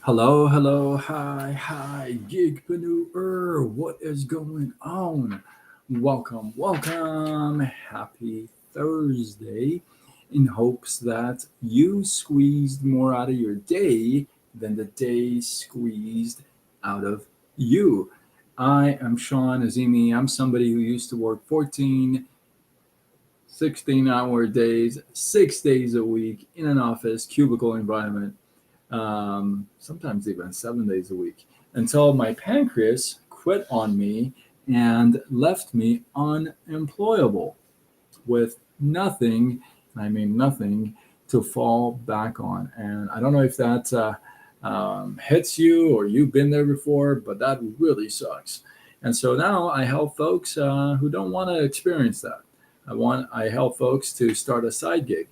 Hello, hello, hi, gigpreneur. What is going on? Welcome, welcome. Happy Thursday. In hopes that you squeezed more out of your day than the day squeezed out of you. I am Sean Azimi. I'm somebody who used to work 14, 16-hour days, 6 days a week in an office, cubicle environment, sometimes even 7 days a week, until my pancreas quit on me and left me unemployable with nothing, I mean nothing, to fall back on. And I don't know if that hits you or you've been there before, but that really sucks. And so now I help folks who don't want to experience that. I help folks to start a side gig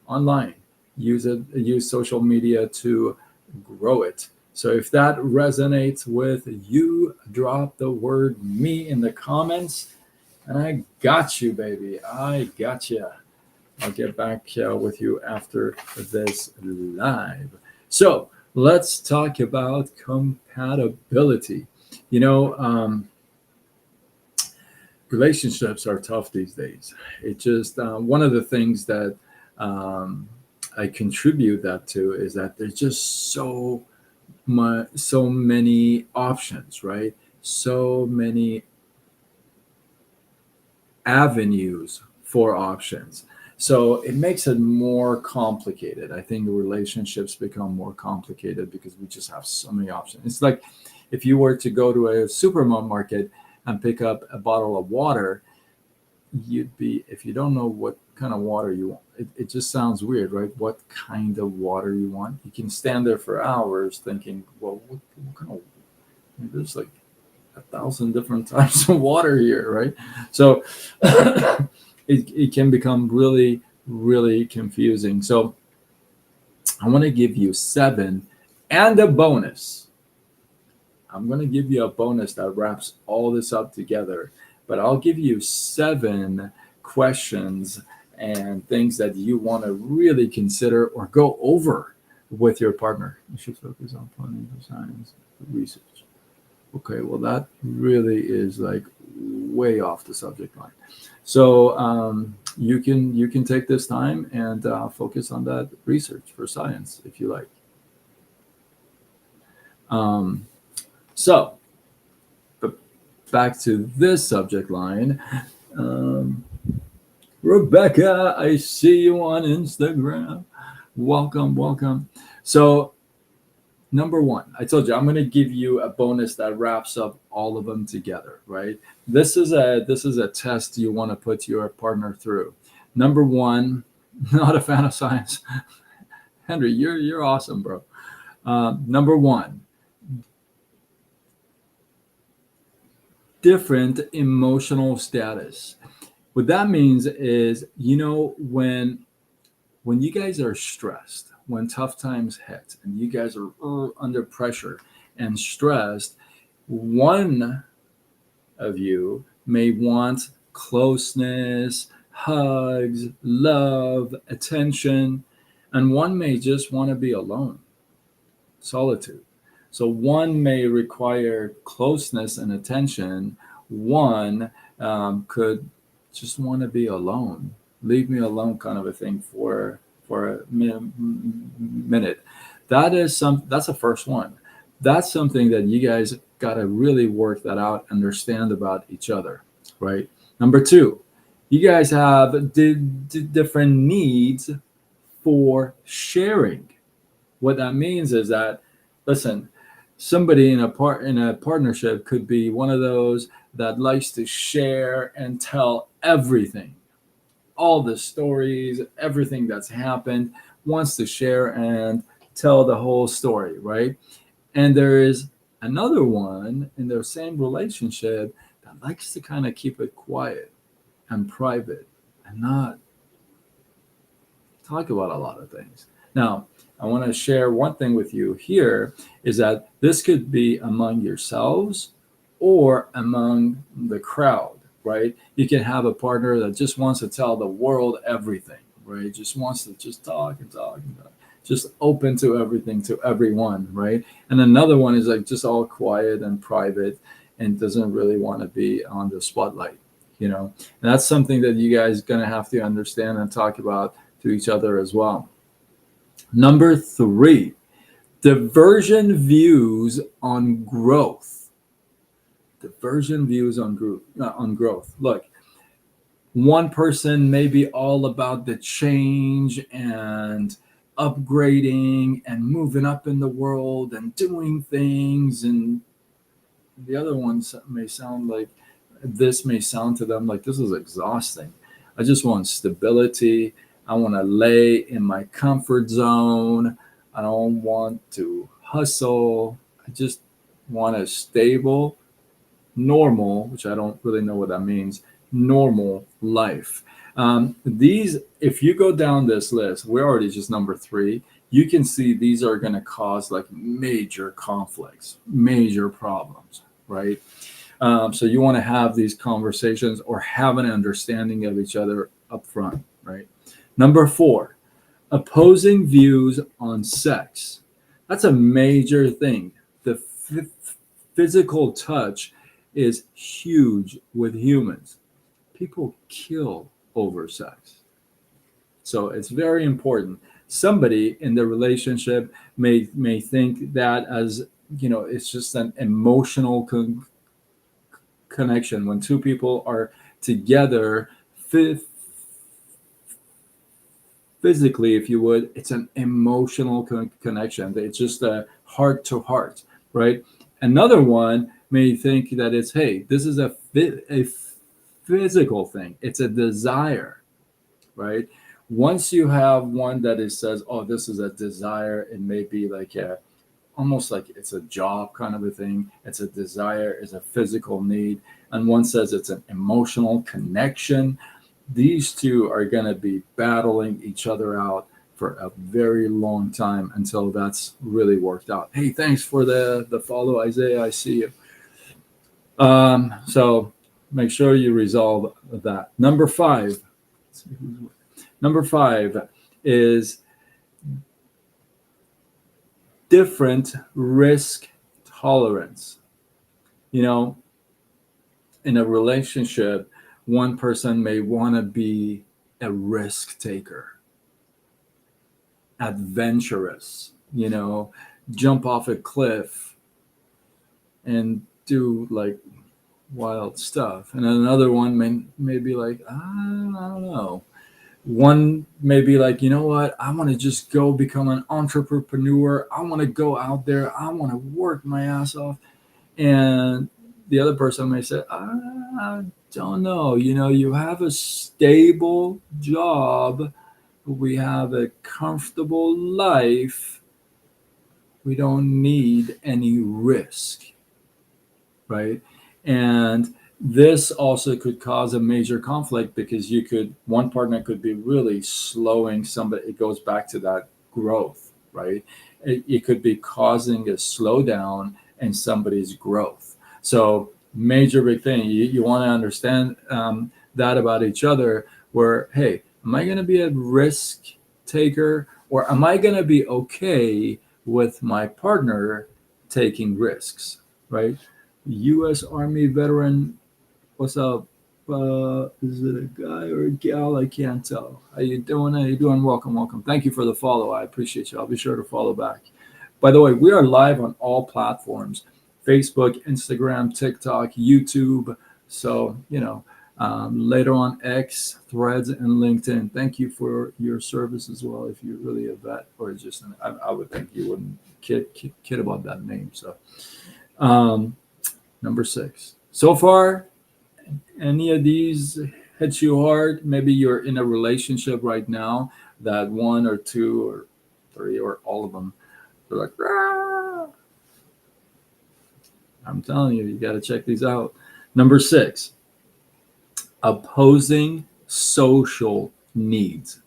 online, use social media to grow it. So if that resonates with you, drop the word me in the comments, and I got you, baby. I got you. I'll get back with you after this live. So let's talk about compatibility. You know, relationships are tough these days. It just one of the things that um, I contribute that to is that there's just so many options, right? So many avenues for options. So it makes it more complicated. I think relationships become more complicated because we just have so many options. It's like if you were to go to a supermarket and pick up a bottle of water, you'd be, if you don't know what kind of water you want, it just sounds weird, right? What kind of water you want? You can stand there for hours thinking, well, what kind of, there's like 1,000 different types of water here, right? So it can become really, really confusing. So I want to give you seven and a bonus. I'm going to give you a bonus that wraps all this up together, but I'll give you seven questions and things that you want to really consider or go over with your partner. You should focus on planning for science research. Okay, well, that really is like way off the subject line. So you can take this time and focus on that research for science if you like. Um, so but back to this subject line. Um, Rebecca, I see you on Instagram. Welcome, welcome. So number one, I told you I'm going to give you a bonus that wraps up all of them together, right? This is a test you want to put your partner through. Number one, not a fan of science. Henry, you're awesome, bro. Number one, different emotional status. What that means is, when you guys are stressed, when tough times hit, and you guys are under pressure and stressed, one of you may want closeness, hugs, love, attention, and one may just want to be alone, solitude. So one may require closeness and attention. One could just want to be alone, leave me alone, kind of a thing for a minute. That's the first one. That's something that you guys got to really work that out, understand about each other, right? Number two, you guys have different needs for sharing. What that means is that, listen, somebody in a partnership could be one of those that likes to share and tell everything, all the stories, everything that's happened, wants to share and tell the whole story, right? And there is another one in their same relationship that likes to kind of keep it quiet and private and not talk about a lot of things. Now, I want to share one thing with you here is that this could be among yourselves or among the crowd, right? You can have a partner that just wants to tell the world everything, right? Just wants to just talk and talk and talk. just open to everything, to everyone, right? And another one is like just all quiet and private and doesn't really want to be on the spotlight, you know. And that's something that you guys gonna have to understand and talk about to each other as well. Number three, diversion views on growth. Diversion views on growth. Look, one person may be all about the change and upgrading and moving up in the world and doing things, and the other ones may sound like this may sound to them like this is exhausting. I just want stability. I want to lay in my comfort zone. I don't want to hustle. I just want a stable, normal, which I don't really know what that means, normal life. These, if you go down this list, we're already just number three. You can see these are going to cause like major conflicts, major problems, right? So you want to have these conversations or have an understanding of each other up front, right? Number four, opposing views on sex. That's a major thing. The physical touch is huge with humans. People kill over sex. So it's very important. Somebody in the relationship may think that as, you know, it's just an emotional connection when two people are together physically, if you would. It's an emotional connection. It's just a heart to heart, right? Another one may think that it's, hey, this is a physical thing. It's a desire, right? Once you have one that it says, oh, this is a desire, it may be like a almost like it's a job kind of a thing. It's a desire, it's a physical need. And one says it's an emotional connection. These two are going to be battling each other out for a very long time until that's really worked out. Hey, thanks for the follow, Isaiah. I see you. So make sure you resolve that. Number five. Number five is different risk tolerance. You know, in a relationship, one person may want to be a risk taker, adventurous, you know, jump off a cliff and do like wild stuff. And another one may be like, I don't know. One may be like, you know what? I want to just go become an entrepreneur. I want to go out there. I want to work my ass off. And the other person may say, I don't know. You know, you have a stable job. We have a comfortable life. We don't need any risk, right? And this also could cause a major conflict because one partner could be really slowing somebody. It goes back to that growth, right? It could be causing a slowdown in somebody's growth. So major big thing. You want to understand that about each other where, hey, am I going to be a risk taker or am I going to be okay with my partner taking risks, right? U.S. Army veteran, what's up? Is it a guy or a gal? I can't tell. How you doing? How you doing? Welcome, welcome. Thank you for the follow. I appreciate you. I'll be sure to follow back. By the way, we are live on all platforms: Facebook, Instagram, TikTok, YouTube. So later on X, Threads, and LinkedIn. Thank you for your service as well. If you're really a vet or just, I would think you wouldn't kid about that name. So. Number six. So far, any of these hits you hard? Maybe you're in a relationship right now that one or two or three or all of them, they're like, "Rah!" I'm telling you, you got to check these out. Number six, opposing social needs.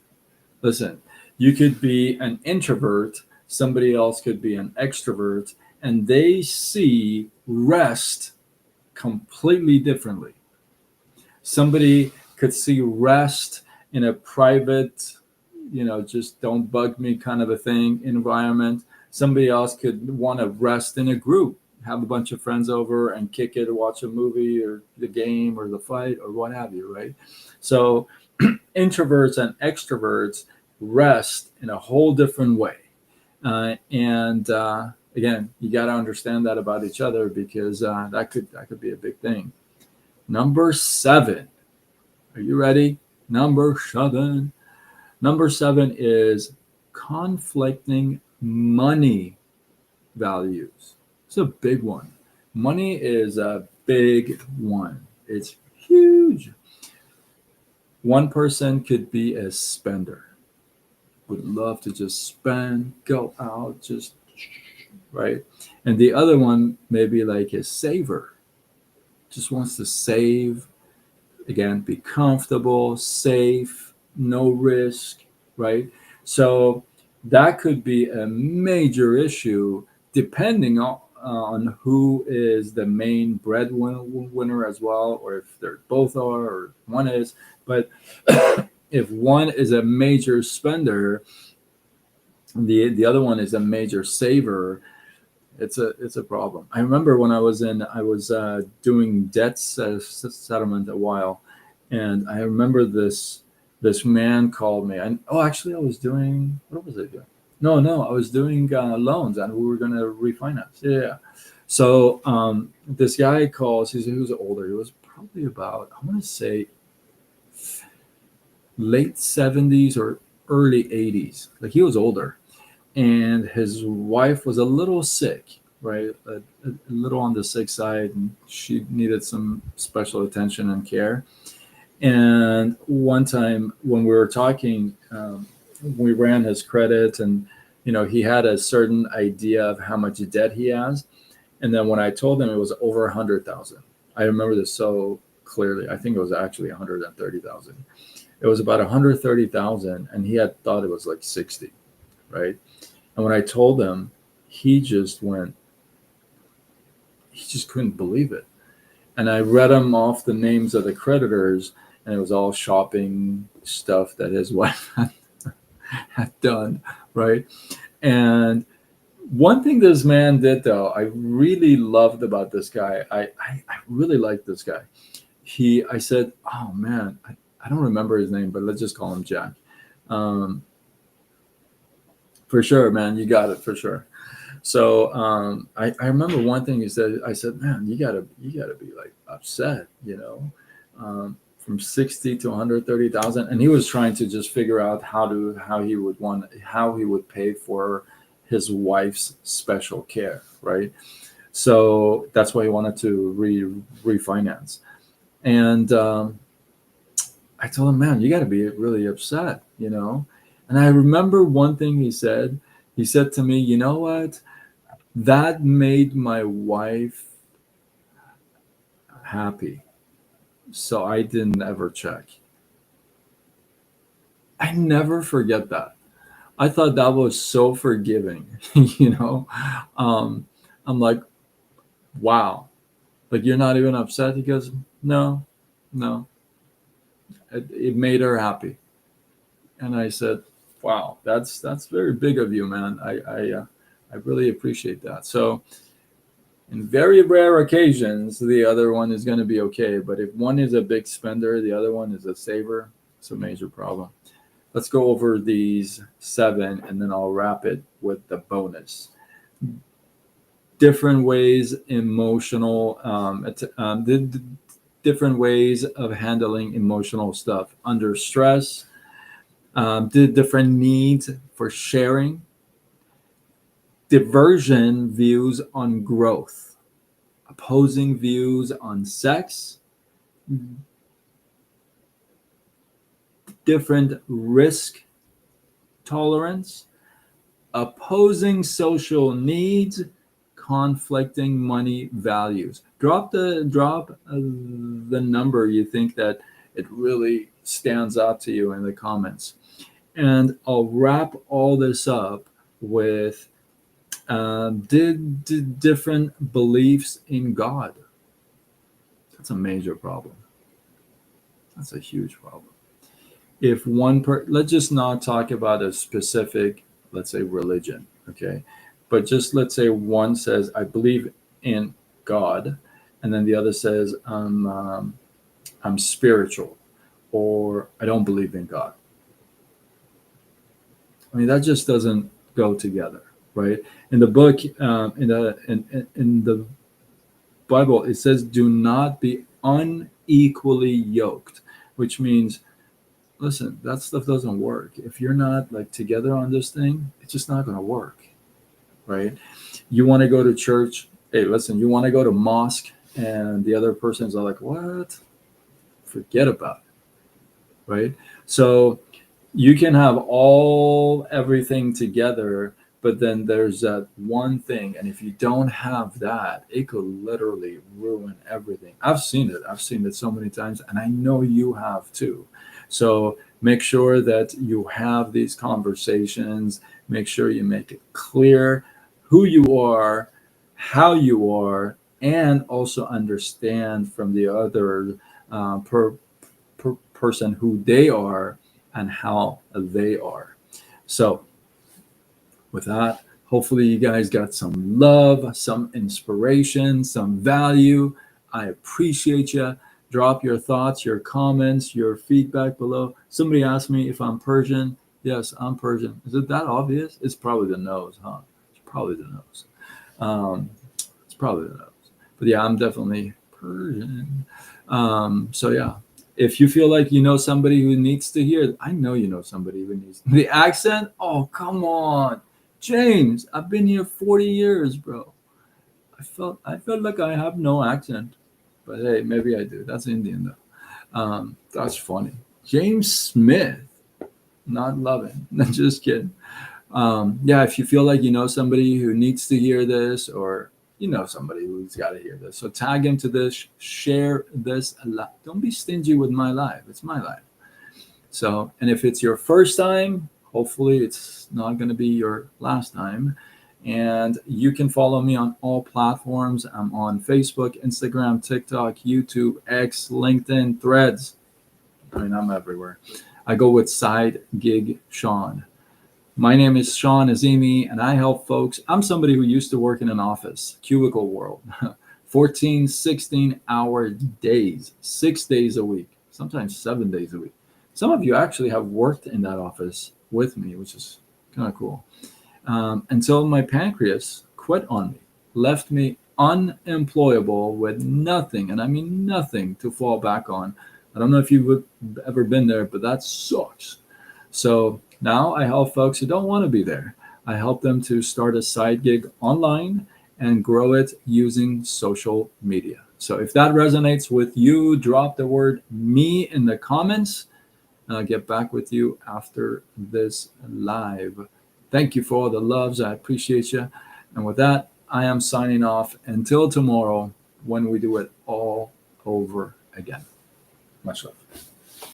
Listen, you could be an introvert, somebody else could be an extrovert, and they see rest completely differently. Somebody could see rest in a private just don't bug me kind of a thing environment. Somebody else could want to rest in a group, have a bunch of friends over and kick it, or watch a movie or the game or the fight or what have you, right? So introverts and extroverts rest in a whole different way. And again, you got to understand that about each other, because that could be a big thing. Number 7. Are you ready? Number 7. Number 7 is conflicting money values. It's a big one. Money is a big one. It's huge. One person could be a spender, would love to just spend, go out, just right. And the other one maybe like a saver, just wants to save, again, be comfortable, safe, no risk, right? So that could be a major issue depending on who is the main breadwinner as well, or if they're both are, or one is. But if one is a major spender, the other one is a major saver, it's a problem. I remember when I was doing debt settlement a while, and I remember this man called me. And actually, I was doing, what was I doing? No, I was doing loans, and we were going to refinance. Yeah. So this guy calls. He was older. He was probably about, I want to say, late 70s or early 80s. Like, he was older, and his wife was a little sick, right? A little on the sick side, and she needed some special attention and care. And one time when we were talking, we ran his credit, and he had a certain idea of how much debt he has. And then when I told him it was over 100,000, I remember this so clearly. I think it was actually 130,000. It was about 130,000, and he had thought it was like 60, right? And when I told him, he just went, he just couldn't believe it. And I read him off the names of the creditors, and it was all shopping stuff that his wife had done, right? And one thing this man did, though, I really loved about this guy. I really liked this guy. I said, oh man, I don't remember his name, but let's just call him Jack. Um, for sure, man, you got it for sure. So I remember one thing he said. I said, man, you gotta be like upset, from 60 to 130,000. And he was trying to just figure out how he would pay for his wife's special care, right? So that's why he wanted to refinance. And I told him, man, you got to be really upset. And I remember one thing he said. He said to me, you know what? That made my wife happy. So I didn't ever check. I never forget that. I thought that was so forgiving, you know? Um, I'm like, wow. Like, you're not even upset? He goes, no, no. It made her happy. And I said, wow, that's very big of you, man. I really appreciate that. So, in very rare occasions, the other one is going to be okay. But if one is a big spender, the other one is a saver, it's a major problem. Let's go over these 7, and then I'll wrap it with the bonus. Different ways, different ways of handling emotional stuff under stress. The different needs for sharing. Diversion views on growth. Opposing views on sex. Different risk tolerance. Opposing social needs. Conflicting money values. Drop the number you think that it really stands out to you in the comments, and I'll wrap all this up with did different beliefs in God. That's a major problem. That's a huge problem. if let's just not talk about a specific, let's say, religion, okay, but just let's say one says I believe in God, and then the other says I'm spiritual, or I don't believe in God. I mean, that just doesn't go together, right? In the book, in the Bible, it says, "Do not be unequally yoked," which means, listen, that stuff doesn't work. If you're not like together on this thing, it's just not going to work, right? You want to go to church. Hey, listen, you want to go to mosque, and the other person's like, "What? Forget about it," right? So you can have everything together, but then there's that one thing, and if you don't have that, it could literally ruin everything. I've seen it so many times, and I know you have too. So make sure that you have these conversations. Make sure you make it clear who you are, how you are, and also understand from the other person who they are and how they are. So, with that, hopefully, you guys got some love, some inspiration, some value. I appreciate you. Drop your thoughts, your comments, your feedback below. Somebody asked me if I'm Persian. Yes, I'm Persian. Is it that obvious? It's probably the nose, huh? It's probably the nose. Um, it's probably the nose. But yeah, I'm definitely Persian. So yeah, if you feel like you know somebody who needs to hear, I know you know somebody who needs the accent. Oh, come on, James. I've been here 40 years, bro. I felt like I have no accent, but hey, maybe I do. That's Indian though. That's funny. James Smith, not loving. Just kidding. Yeah, if you feel like you know somebody who needs to hear this, or you know somebody who's got to hear this, so tag him to this, share this a lot. Don't be stingy with my life. It's my life. So, and if it's your first time, hopefully it's not going to be your last time. And you can follow me on all platforms. I'm on Facebook, Instagram, TikTok, YouTube, X, LinkedIn, Threads. I mean, I'm everywhere. I go with Side Gig Sean. My name is Sean Azimi, and I help folks. I'm somebody who used to work in an office, cubicle world, 14, 16-hour days, 6 days a week, sometimes 7 days a week. Some of you actually have worked in that office with me, which is kind of cool. Until my pancreas quit on me, left me unemployable with nothing, and I mean nothing to fall back on. I don't know if you've ever been there, but that sucks. So now I help folks who don't want to be there. I help them to start a side gig online and grow it using social media. So if that resonates with you, drop the word me in the comments, and I'll get back with you after this live. Thank you for all the loves. I appreciate you. And with that, I am signing off until tomorrow when we do it all over again. Much love.